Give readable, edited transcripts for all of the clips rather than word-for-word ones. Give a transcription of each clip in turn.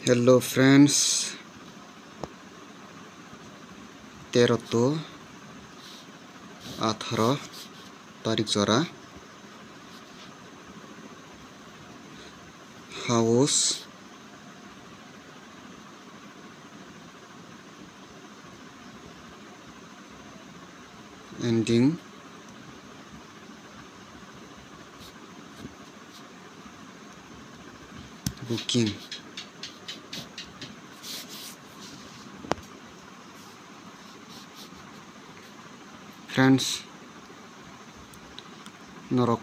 Hello friends, 13-18 तारिख जरा house ending booking friends norok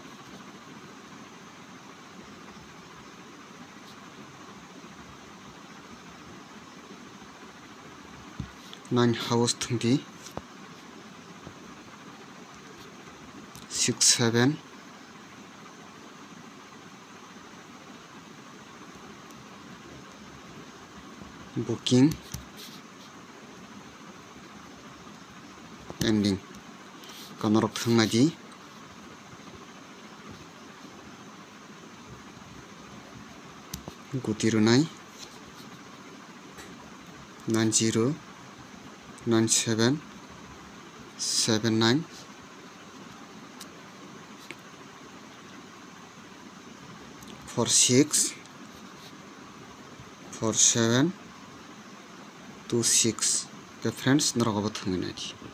nine house thungdi 6-7 booking ending kanorok thungnaji gutirunai 909779 464726 के friends नरगबत थंगनाji